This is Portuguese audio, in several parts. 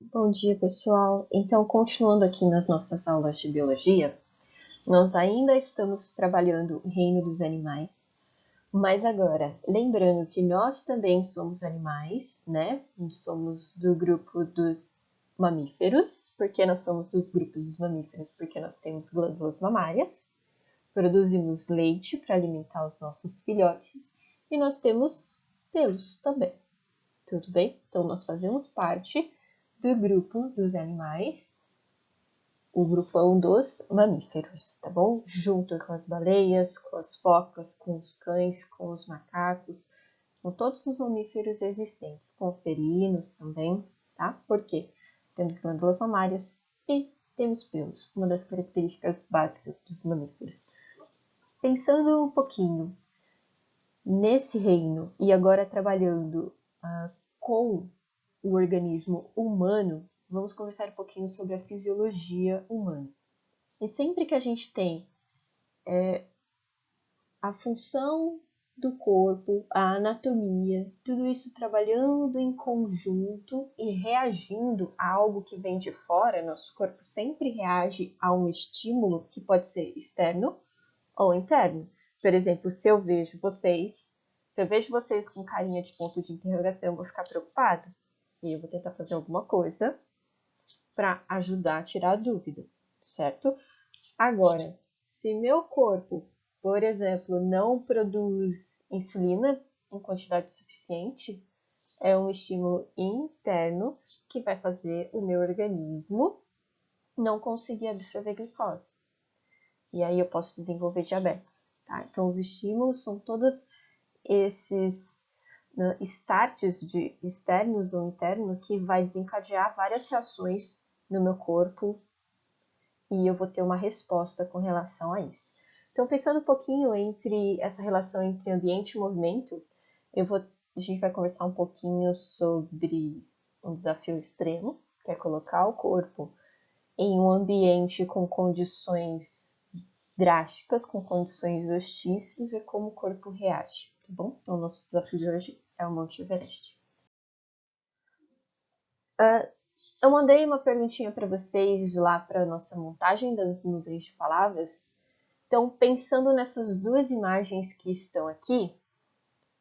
Bom dia, pessoal. Então, continuando aqui nas nossas aulas de biologia, nós ainda estamos trabalhando o reino dos animais, mas agora, lembrando que nós também somos animais, né? Somos do grupo dos mamíferos. Por que nós somos dos grupos dos mamíferos? Porque nós temos glândulas mamárias, produzimos leite para alimentar os nossos filhotes e nós temos pelos também. Tudo bem? Então, nós fazemos parte do grupo dos animais, o grupão dos mamíferos, tá bom? Junto com as baleias, com as focas, com os cães, com os macacos, com todos os mamíferos existentes, com felinos também, tá? Por quê? Temos glândulas mamárias e temos pelos, uma das características básicas dos mamíferos. Pensando um pouquinho nesse reino e agora trabalhando com o organismo humano, vamos conversar um pouquinho sobre a fisiologia humana. E sempre que a gente tem a função do corpo, a anatomia, tudo isso trabalhando em conjunto e reagindo a algo que vem de fora, nosso corpo sempre reage a um estímulo que pode ser externo ou interno. Por exemplo, se eu vejo vocês com carinha de ponto de interrogação, eu vou ficar preocupada. E eu vou tentar fazer alguma coisa para ajudar a tirar a dúvida, certo? Agora, se meu corpo, por exemplo, não produz insulina em quantidade suficiente, é um estímulo interno que vai fazer o meu organismo não conseguir absorver glicose. E aí eu posso desenvolver diabetes. Tá? Então, os estímulos são todos esses starts de externos ou internos que vai desencadear várias reações no meu corpo e eu vou ter uma resposta com relação a isso. Então, pensando um pouquinho entre essa relação entre ambiente e movimento, a gente vai conversar um pouquinho sobre um desafio extremo, que é colocar o corpo em um ambiente com condições drásticas, com condições hostis e ver como o corpo reage, tá bom? Então, o nosso desafio de hoje é o Monte Everest. Eu mandei uma perguntinha para vocês lá para a nossa montagem das nuvens de palavras. Então, pensando nessas duas imagens que estão aqui,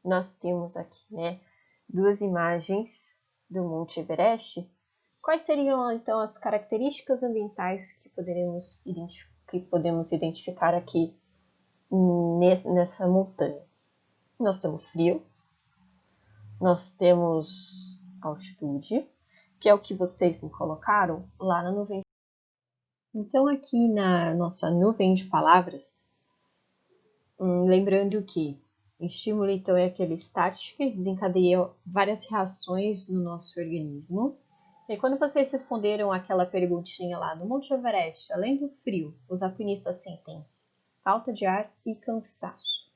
nós temos aqui, né, duas imagens do Monte Everest. Quais seriam, então, as características ambientais que podemos identificar aqui nessa montanha? Nós temos frio, nós temos altitude, que é o que vocês me colocaram lá na nuvem. Então, aqui na nossa nuvem de palavras, lembrando que estímulo, então, é aquele estático que desencadeia várias reações no nosso organismo. E quando vocês responderam aquela perguntinha lá no Monte Everest, além do frio, os alpinistas sentem falta de ar e cansaço.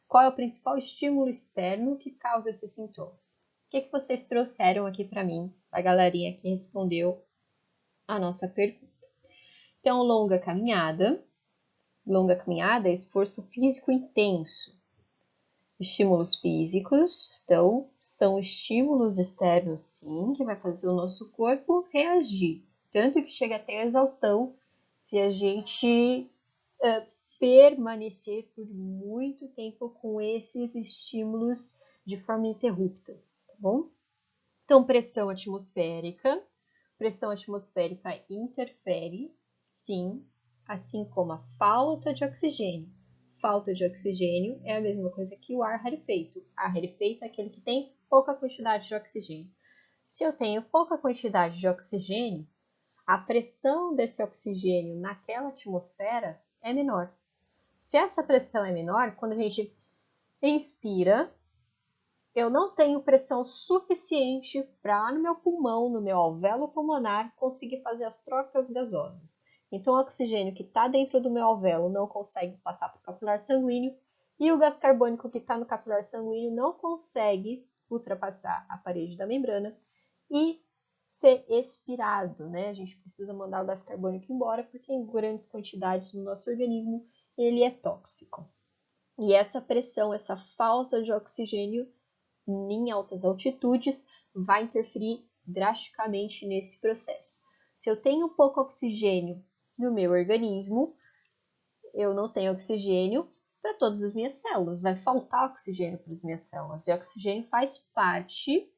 Qual é o principal estímulo externo que causa esses sintomas? O que vocês trouxeram aqui para mim, a galerinha que respondeu a nossa pergunta? Então, longa caminhada é esforço físico intenso. Estímulos físicos, então, são estímulos externos, sim, que vai fazer o nosso corpo reagir. Tanto que chega até a exaustão se a gente permanecer por muito tempo com esses estímulos de forma interrupta, tá bom? Então, pressão atmosférica interfere, sim, assim como a falta de oxigênio. Falta de oxigênio é a mesma coisa que o ar rarefeito. Ar rarefeito é aquele que tem pouca quantidade de oxigênio. Se eu tenho pouca quantidade de oxigênio, a pressão desse oxigênio naquela atmosfera é menor. Se essa pressão é menor, quando a gente inspira, eu não tenho pressão suficiente para no meu pulmão, no meu alvéolo pulmonar, conseguir fazer as trocas gasosas. Então, o oxigênio que está dentro do meu alvéolo não consegue passar para o capilar sanguíneo e o gás carbônico que está no capilar sanguíneo não consegue ultrapassar a parede da membrana e ser expirado, né? A gente precisa mandar o gás carbônico embora porque em grandes quantidades no nosso organismo ele é tóxico. E essa pressão, essa falta de oxigênio em altas altitudes vai interferir drasticamente nesse processo. Se eu tenho pouco oxigênio no meu organismo, eu não tenho oxigênio para todas as minhas células, vai faltar oxigênio para as minhas células. E o oxigênio faz parte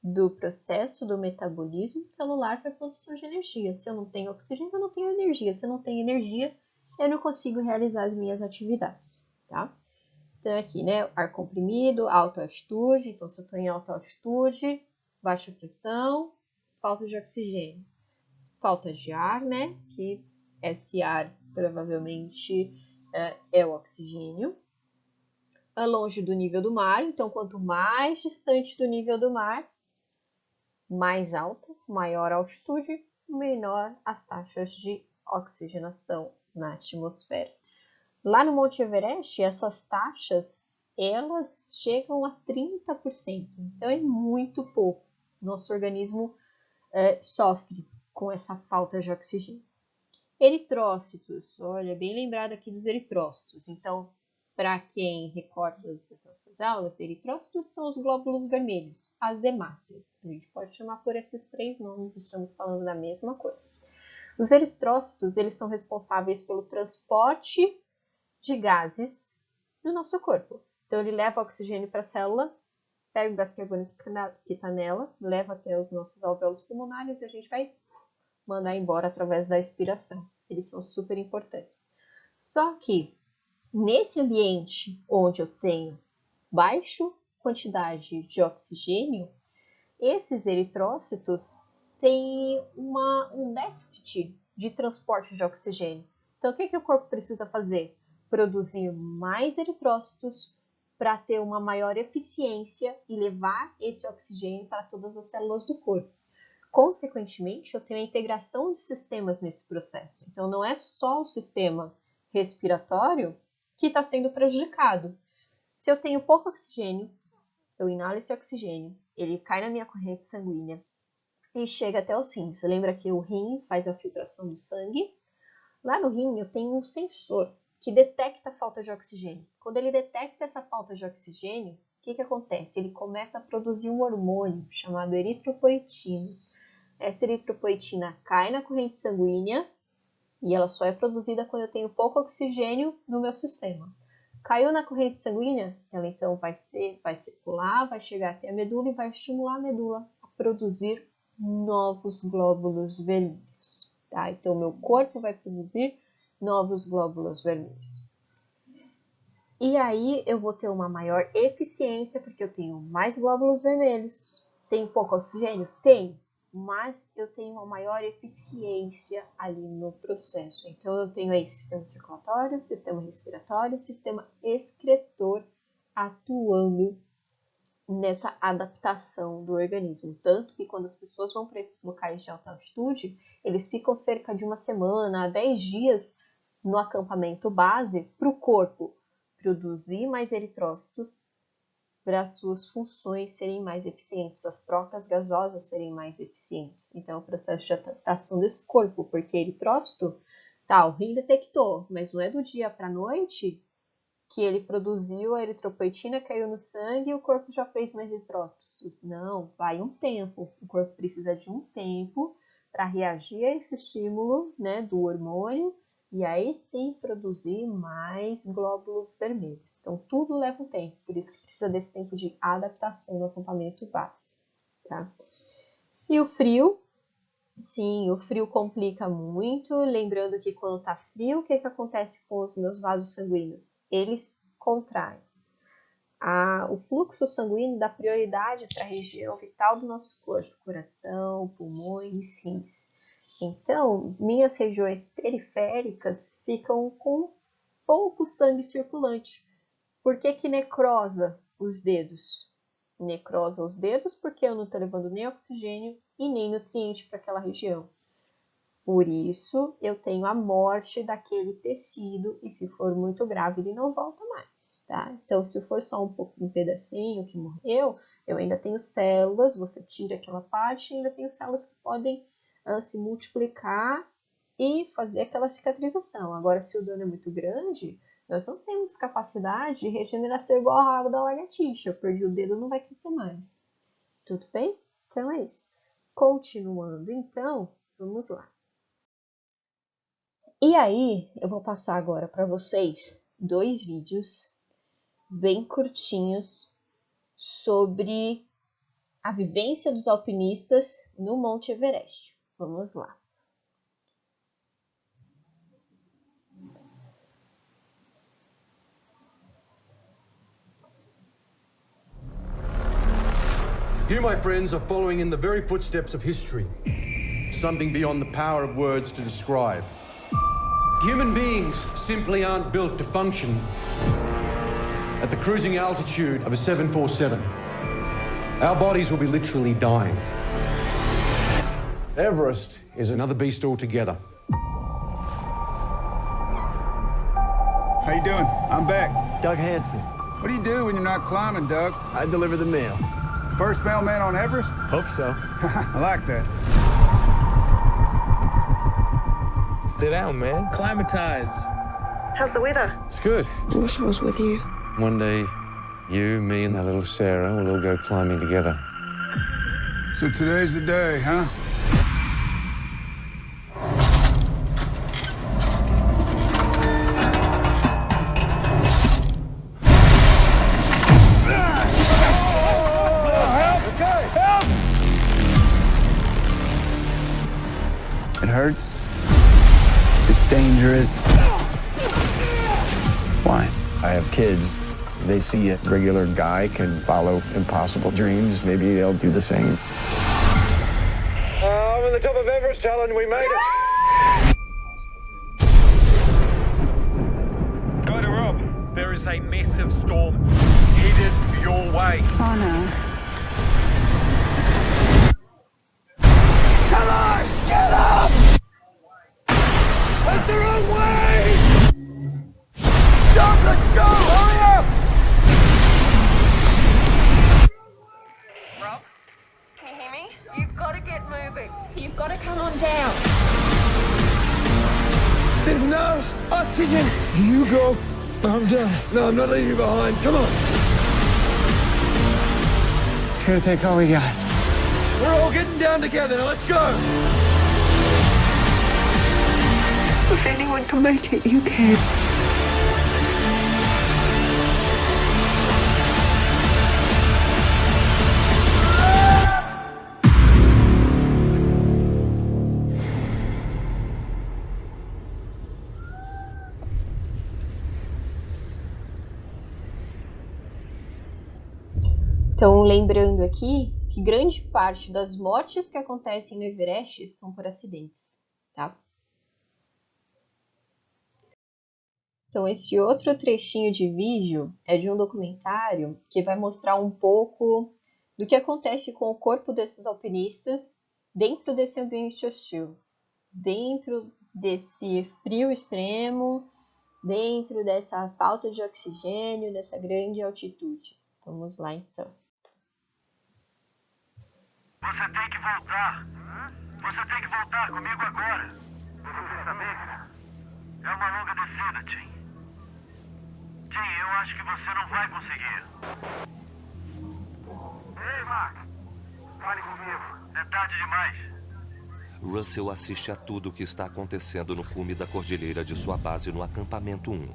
do processo do metabolismo celular para a produção de energia. Se eu não tenho oxigênio, eu não tenho energia. Se eu não tenho energia, eu não consigo realizar as minhas atividades, tá? Então, aqui, né, ar comprimido, alta altitude. Então, se eu estou em alta altitude, baixa pressão, falta de oxigênio. Falta de ar, né, que esse ar provavelmente é o oxigênio. É longe do nível do mar, então quanto mais distante do nível do mar, mais alto, maior a altitude, menor as taxas de oxigenação na atmosfera. Lá no Monte Everest, essas taxas, elas chegam a 30%, então é muito pouco. Nosso organismo sofre com essa falta de oxigênio. Eritrócitos, olha, bem lembrado aqui dos eritrócitos. Então, para quem recorda das nossas aulas, eritrócitos são os glóbulos vermelhos, as hemácias. A gente pode chamar por esses três nomes, estamos falando da mesma coisa. Os eritrócitos, eles são responsáveis pelo transporte de gases no nosso corpo. Então, ele leva oxigênio para a célula, pega o gás carbônico que está nela, leva até os nossos alvéolos pulmonares e a gente vai mandar embora através da expiração. Eles são super importantes. Só que nesse ambiente onde eu tenho baixa quantidade de oxigênio, esses eritrócitos têm um déficit de transporte de oxigênio. Então, o que o corpo precisa fazer? Produzir mais eritrócitos para ter uma maior eficiência e levar esse oxigênio para todas as células do corpo. Consequentemente, eu tenho a integração de sistemas nesse processo. Então, não é só o sistema respiratório que está sendo prejudicado. Se eu tenho pouco oxigênio, eu inalo esse oxigênio, ele cai na minha corrente sanguínea e chega até os rins. Você lembra que o rim faz a filtração do sangue? Lá no rim eu tenho um sensor que detecta a falta de oxigênio. Quando ele detecta essa falta de oxigênio, o que acontece? Ele começa a produzir um hormônio chamado eritropoetina. Essa eritropoetina cai na corrente sanguínea e ela só é produzida quando eu tenho pouco oxigênio no meu sistema. Caiu na corrente sanguínea, ela então vai circular, vai chegar até a medula e vai estimular a medula a produzir novos glóbulos vermelhos. Tá? Então, o meu corpo vai produzir novos glóbulos vermelhos. E aí eu vou ter uma maior eficiência, porque eu tenho mais glóbulos vermelhos. Tenho pouco oxigênio? Tenho. Mas eu tenho uma maior eficiência ali no processo. Então, eu tenho aí sistema circulatório, sistema respiratório, sistema excretor atuando nessa adaptação do organismo. Tanto que quando as pessoas vão para esses locais de alta altitude, eles ficam cerca de uma semana a 10 dias no acampamento base para o corpo produzir mais eritrócitos para as suas funções serem mais eficientes, as trocas gasosas serem mais eficientes. Então, é o processo de adaptação desse corpo, porque eritrócito, tá, o rim detectou, mas não é do dia para a noite que ele produziu a eritropoetina, caiu no sangue e o corpo já fez mais eritrócitos. Não, vai um tempo. O corpo precisa de um tempo para reagir a esse estímulo, né, do hormônio e aí sim produzir mais glóbulos vermelhos. Então, tudo leva um tempo, por isso que precisa desse tempo de adaptação no acampamento base. Tá? E o frio? Sim, o frio complica muito. Lembrando que quando está frio, o que acontece com os meus vasos sanguíneos? Eles contraem. O fluxo sanguíneo dá prioridade para a região vital do nosso corpo, coração, pulmões, rins. Então, minhas regiões periféricas ficam com pouco sangue circulante. Por que necrosa os dedos? Necrosa os dedos porque eu não estou levando nem oxigênio e nem nutriente para aquela região. Por isso, eu tenho a morte daquele tecido e se for muito grave, ele não volta mais. Tá? Então, se for só um pedacinho que morreu, eu ainda tenho células, você tira aquela parte e ainda tenho células que podem se multiplicar e fazer aquela cicatrização. Agora, se o dano é muito grande, nós não temos capacidade de regeneração igual a rabo da lagartixa. Eu perdi o dedo, não vai crescer mais. Tudo bem? Então é isso. Continuando, então, vamos lá. E aí, eu vou passar agora para vocês 2 vídeos bem curtinhos sobre a vivência dos alpinistas no Monte Everest. Vamos lá. You, my friends, are following in the very footsteps of history. Something beyond the power of words to describe. Human beings simply aren't built to function at the cruising altitude of a 747. Our bodies will be literally dying. Everest is another beast altogether. How you doing? I'm back. Doug Hanson. What do you do when you're not climbing, Doug? I deliver the mail. First mailman on Everest? Hope so. I like that. Sit down, man. Climatize. How's the weather? It's good. I wish I was with you. One day, you, me, and that little Sarah will all go climbing together. So today's the day, huh? It hurts. It's dangerous. Why? I have kids. They see a regular guy can follow impossible dreams. Maybe they'll do the same. I'm on the top of Everest, Alan. We made it. Go to Rob. There is a massive storm headed your way. Oh no. Come on! Get up! That's the wrong way! Doug, let's go! Hurry up! Rob, can you hear me? You've got to get moving. You've got to come on down. There's no oxygen. You go. I'm done. No, I'm not leaving you behind. Come on. It's gonna take all we got. We're all getting down together. Now let's go. If anyone can make it, you can. Então, lembrando aqui que grande parte das mortes que acontecem no Everest são por acidentes, tá? Então, esse outro trechinho de vídeo é de um documentário que vai mostrar um pouco do que acontece com o corpo desses alpinistas dentro desse ambiente hostil, dentro desse frio extremo, dentro dessa falta de oxigênio, dessa grande altitude. Vamos lá, então. Você tem que voltar. Você tem que voltar comigo agora. Você quer saber? É uma longa descida, Tim. Tim, eu acho que você não vai conseguir. Ei, Mark. Fale comigo. É tarde demais. Russell assiste a tudo o que está acontecendo no cume da cordilheira de sua base no acampamento 1.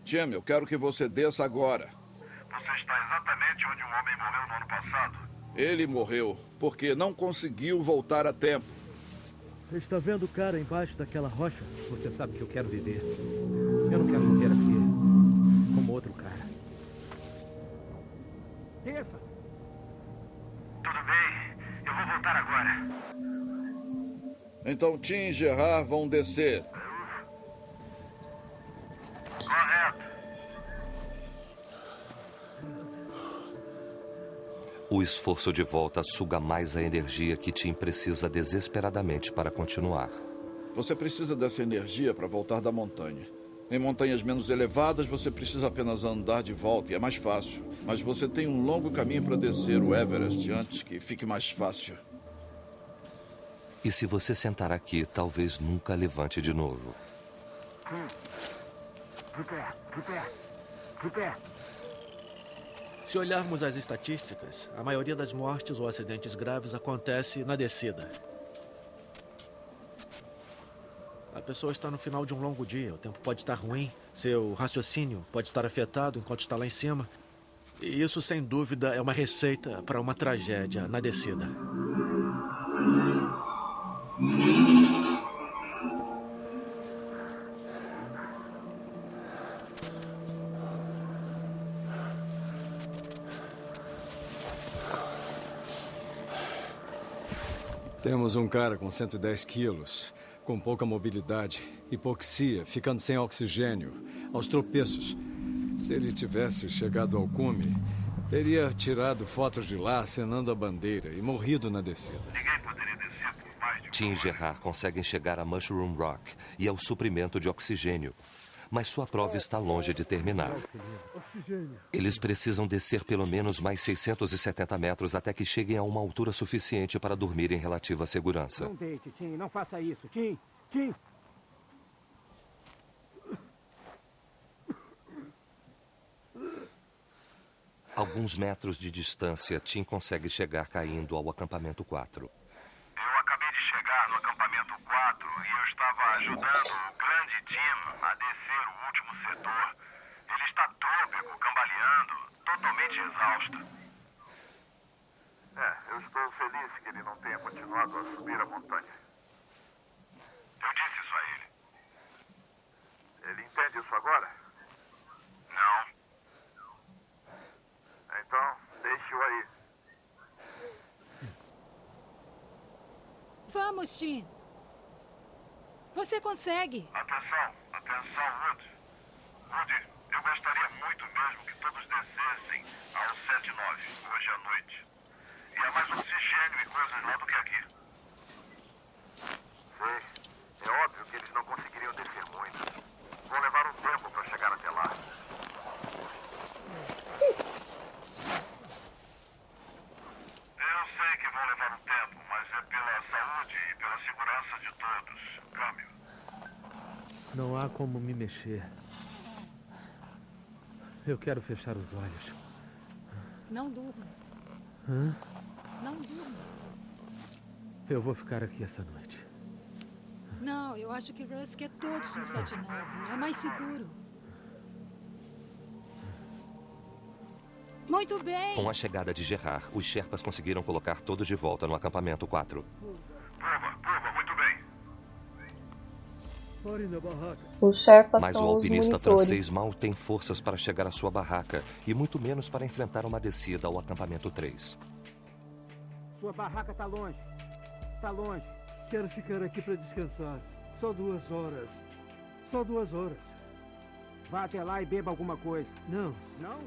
Jim, eu quero que você desça agora. Você está exatamente onde um homem morreu no ano passado. Ele morreu porque não conseguiu voltar a tempo. Você está vendo o cara embaixo daquela rocha? Você sabe que eu quero viver. Eu não quero morrer aqui como outro cara. Desça! Tudo bem, eu vou voltar agora. Então Tim e Gerard vão descer. Correto. O esforço de volta suga mais a energia que Tim precisa desesperadamente para continuar. Você precisa dessa energia para voltar da montanha. Em montanhas menos elevadas, você precisa apenas andar de volta e é mais fácil. Mas você tem um longo caminho para descer o Everest antes que fique mais fácil. E se você sentar aqui, talvez nunca levante de novo. De pé, de pé, de pé. Se olharmos as estatísticas, a maioria das mortes ou acidentes graves acontece na descida. A pessoa está no final de um longo dia, o tempo pode estar ruim, seu raciocínio pode estar afetado enquanto está lá em cima. E isso, sem dúvida, é uma receita para uma tragédia na descida. Temos um cara com 110 quilos, com pouca mobilidade, hipoxia, ficando sem oxigênio, aos tropeços. Se ele tivesse chegado ao cume, teria tirado fotos de lá acenando a bandeira e morrido na descida. Ninguém poderia descer por mais de... Tim e Gerard conseguem chegar a Mushroom Rock e ao suprimento de oxigênio. Mas sua prova está longe de terminar. Eles precisam descer pelo menos mais 670 metros até que cheguem a uma altura suficiente para dormir em relativa segurança. Não deite, Tim. Não faça isso. Tim! Tim! Alguns metros de distância, Tim consegue chegar caindo ao acampamento 4. Eu acabei de chegar no acampamento 4 e eu estava ajudando o grande Tim a descer o último setor. Ele está trôpego, cambaleando, totalmente exausto. Eu estou feliz que ele não tenha continuado a subir a montanha. Eu disse isso a ele. Ele entende isso agora? Não. Então, deixe-o aí. Vamos, Tim. Você consegue. Atenção, Wood. Woody, eu gostaria muito mesmo que todos descessem ao 79 hoje à noite. E há mais oxigênio e coisas lá do que aqui. Sei. É óbvio que eles não conseguiriam descer muito. Vão levar um tempo para chegar até lá. Eu sei que vão levar um tempo, mas é pela saúde e pela segurança de todos. Câmbio. Não há como me mexer. Eu quero fechar os olhos. Não durma. Hã? Não durma. Eu vou ficar aqui essa noite. Não, eu acho que Russ quer todos no 79. É mais seguro. Muito bem. Com a chegada de Gerard, os Sherpas conseguiram colocar todos de volta no acampamento 4. Prova, muito bem. Os Sherpas Mas o são os alpinista monitores. francês mal tem forças para chegar à sua barraca e muito menos para enfrentar uma descida ao acampamento 3. Sua barraca tá longe. Tá longe. Quero ficar aqui para descansar. Só 2 horas. Só 2 horas. Vá até lá e beba alguma coisa. Não. Não?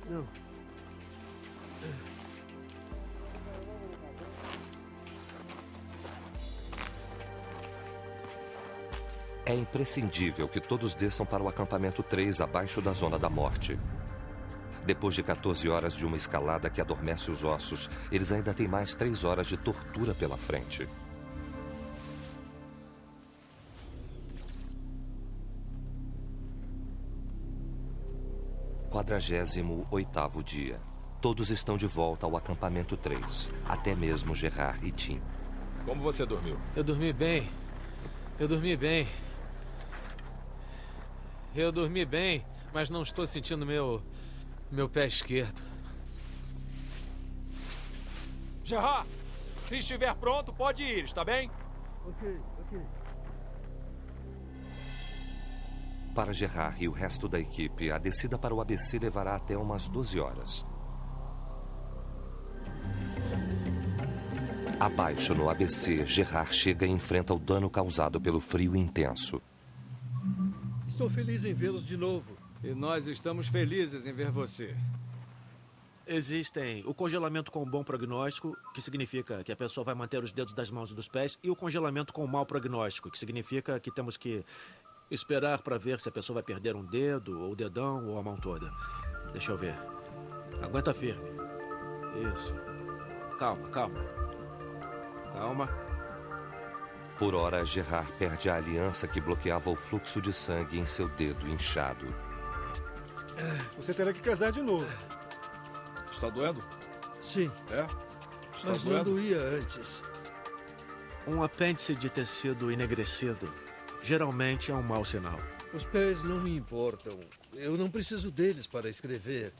Não. É imprescindível que todos desçam para o acampamento 3 abaixo da zona da morte. Depois de 14 horas de uma escalada que adormece os ossos, eles ainda têm mais 3 horas de tortura pela frente. O 48º dia. Todos estão de volta ao acampamento 3, até mesmo Gerard e Tim. Como você dormiu? Eu dormi bem. Eu dormi bem. Eu dormi bem, mas não estou sentindo meu pé esquerdo. Gerard, se estiver pronto, pode ir, está bem? Ok. Para Gerard e o resto da equipe, a descida para o ABC levará até umas 12 horas. Abaixo no ABC, Gerard chega e enfrenta o dano causado pelo frio intenso. Estou feliz em vê-los de novo. E nós estamos felizes em ver você. Existem o congelamento com bom prognóstico, que significa que a pessoa vai manter os dedos das mãos e dos pés, e o congelamento com mau prognóstico, que significa que temos que esperar para ver se a pessoa vai perder um dedo, ou o dedão, ou a mão toda. Deixa eu ver. Aguenta firme. Isso. Calma. Por hora, Gerard perde a aliança que bloqueava o fluxo de sangue em seu dedo inchado. Você terá que casar de novo. Está doendo? Sim. É? Está Mas doendo? não doía antes. Um apêndice de tecido enegrecido geralmente é um mau sinal. Os pés não me importam. Eu não preciso deles para escrever.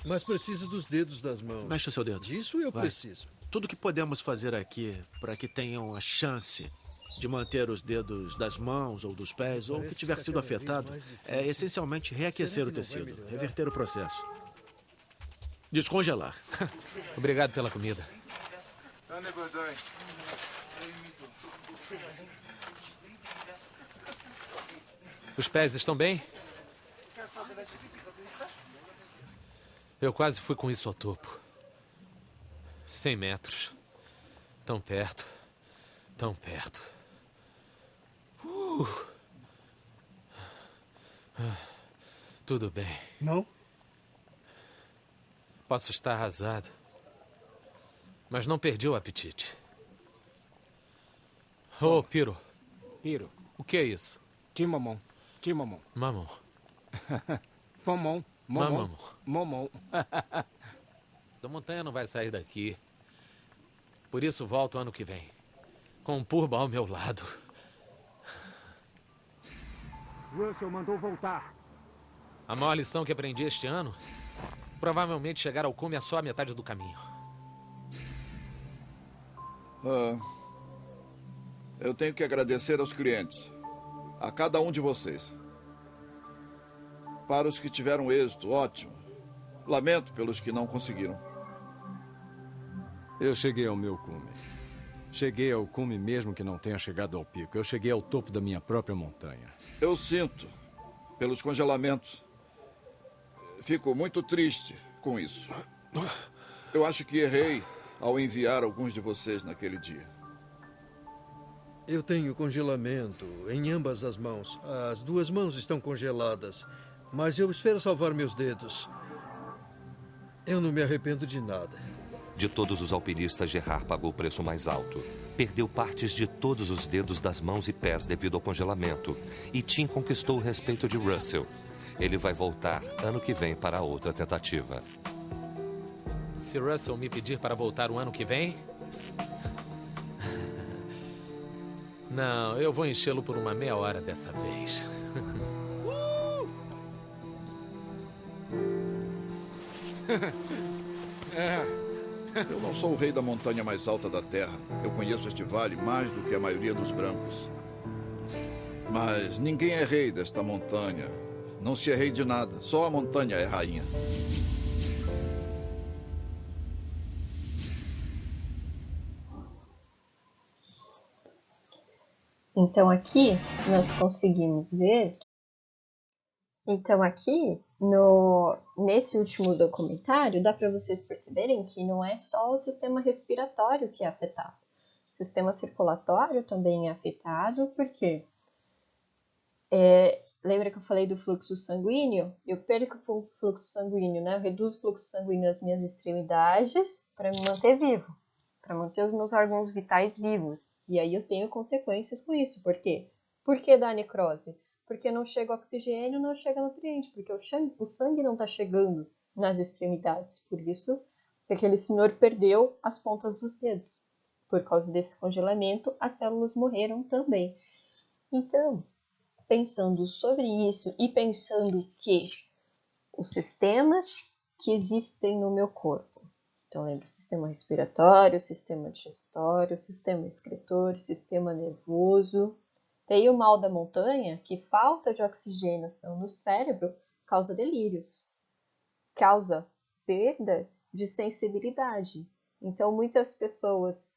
Mas preciso dos dedos das mãos. Mexe o seu dedo. Disso eu Vai. preciso. Tudo que podemos fazer aqui para que tenham a chance de manter os dedos das mãos ou dos pés ou que tiver sido afetado é essencialmente reaquecer o tecido, reverter o processo. Descongelar. Obrigado pela comida. Os pés estão bem? Eu quase fui com isso ao topo. 100 metros. Tão perto. Tão perto. Tudo bem. Não? Posso estar arrasado. Mas não perdi o apetite. Ô, Piro. Piro. O que é isso? Timomon. Timomon. Mamon. Pomon. Momon. Momon. A montanha não vai sair daqui. Por isso volto ano que vem. Com um Purba ao meu lado. Russell mandou voltar. A maior lição que aprendi este ano, provavelmente chegar ao cume é só a metade do caminho. Eu tenho que agradecer aos clientes. A cada um de vocês. Para os que tiveram êxito, ótimo. Lamento pelos que não conseguiram. Eu cheguei ao meu cume. Cheguei ao cume mesmo que não tenha chegado ao pico. Eu cheguei ao topo da minha própria montanha. Eu sinto pelos congelamentos. Fico muito triste com isso. Eu acho que errei ao enviar alguns de vocês naquele dia. Eu tenho congelamento em ambas as mãos. As duas mãos estão congeladas. Mas eu espero salvar meus dedos. Eu não me arrependo de nada. De todos os alpinistas, Gerard pagou o preço mais alto. Perdeu partes de todos os dedos das mãos e pés devido ao congelamento. E Tim conquistou o respeito de Russell. Ele vai voltar ano que vem para outra tentativa. Se Russell me pedir para voltar o ano que vem... Não, eu vou enchê-lo por uma meia hora dessa vez. Eu não sou o rei da montanha mais alta da Terra. Eu conheço este vale mais do que a maioria dos brancos. Mas ninguém é rei desta montanha. Não se é rei de nada. Só a montanha é rainha. Então aqui nós conseguimos ver. Então aqui nesse último documentário dá para vocês perceberem que não é só o sistema respiratório que é afetado. O sistema circulatório também é afetado, porque lembra que eu falei do fluxo sanguíneo? Eu perco o fluxo sanguíneo, né? Eu reduzo o fluxo sanguíneo nas minhas extremidades para me manter vivo, para manter os meus órgãos vitais vivos. E aí eu tenho consequências com isso. Por quê? Por que da necrose? Porque não chega oxigênio, não chega nutriente, porque o sangue não está chegando nas extremidades. Por isso, aquele senhor perdeu as pontas dos dedos. Por causa desse congelamento, as células morreram também. Então, pensando sobre isso e pensando que os sistemas que existem no meu corpo, então lembra, sistema respiratório, sistema digestório, sistema excretor, sistema nervoso. Tem o mal da montanha, que falta de oxigenação no cérebro causa delírios, causa perda de sensibilidade. Então, muitas pessoas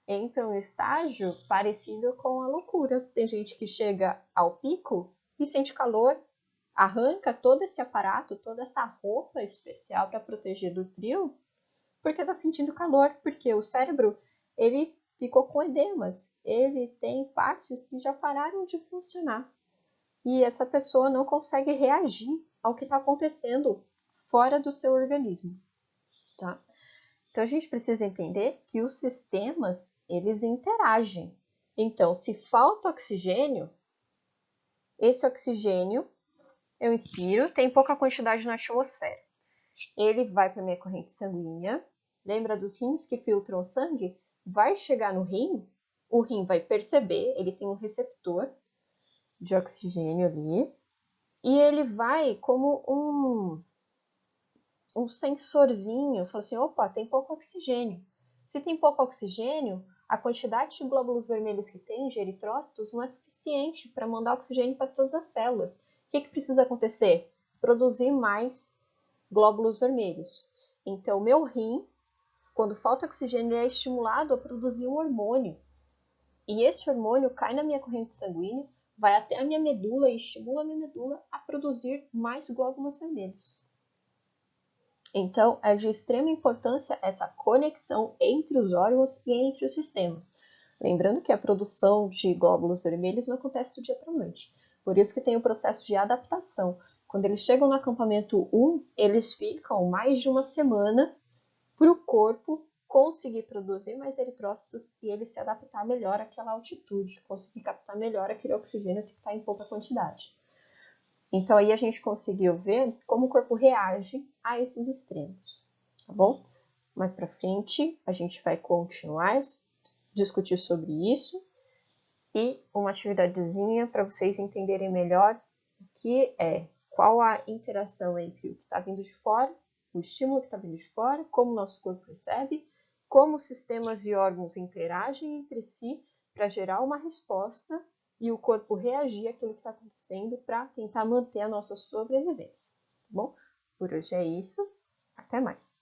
entram em estágio parecido com a loucura. Tem gente que chega ao pico e sente calor, arranca todo esse aparato, toda essa roupa especial para proteger do frio, porque está sentindo calor, porque o cérebro ele ficou com edemas, ele tem partes que já pararam de funcionar. E essa pessoa não consegue reagir ao que está acontecendo fora do seu organismo. Tá? Então a gente precisa entender que os sistemas, eles interagem. Então, se falta oxigênio, esse oxigênio eu inspiro, tem pouca quantidade na atmosfera. ele vai para minha corrente sanguínea. Lembra dos rins que filtram o sangue? Vai chegar no rim, o rim vai perceber, ele tem um receptor de oxigênio ali, e ele vai como um sensorzinho, fala assim, opa, tem pouco oxigênio. Se tem pouco oxigênio, a quantidade de glóbulos vermelhos que tem, de eritrócitos, não é suficiente para mandar oxigênio para todas as células. O que precisa acontecer? Produzir mais glóbulos vermelhos. Então, meu rim, quando falta oxigênio, ele é estimulado a produzir um hormônio. E esse hormônio cai na minha corrente sanguínea, vai até a minha medula e estimula a minha medula a produzir mais glóbulos vermelhos. Então, é de extrema importância essa conexão entre os órgãos e entre os sistemas. Lembrando que a produção de glóbulos vermelhos não acontece do dia para a noite. Por isso que tem o processo de adaptação. Quando eles chegam no acampamento 1, eles ficam mais de uma semana para o corpo conseguir produzir mais eritrócitos e ele se adaptar melhor àquela altitude, conseguir captar melhor aquele oxigênio que está em pouca quantidade. Então, aí a gente conseguiu ver como o corpo reage a esses extremos, tá bom? Mais pra frente, a gente vai continuar discutir sobre isso e uma atividadezinha para vocês entenderem melhor o que é, qual a interação entre o que está vindo de fora, o estímulo que está vindo de fora, como o nosso corpo recebe, como os sistemas e órgãos interagem entre si para gerar uma resposta e o corpo reagir àquilo que está acontecendo para tentar manter a nossa sobrevivência. Tá bom? Por hoje é isso. Até mais.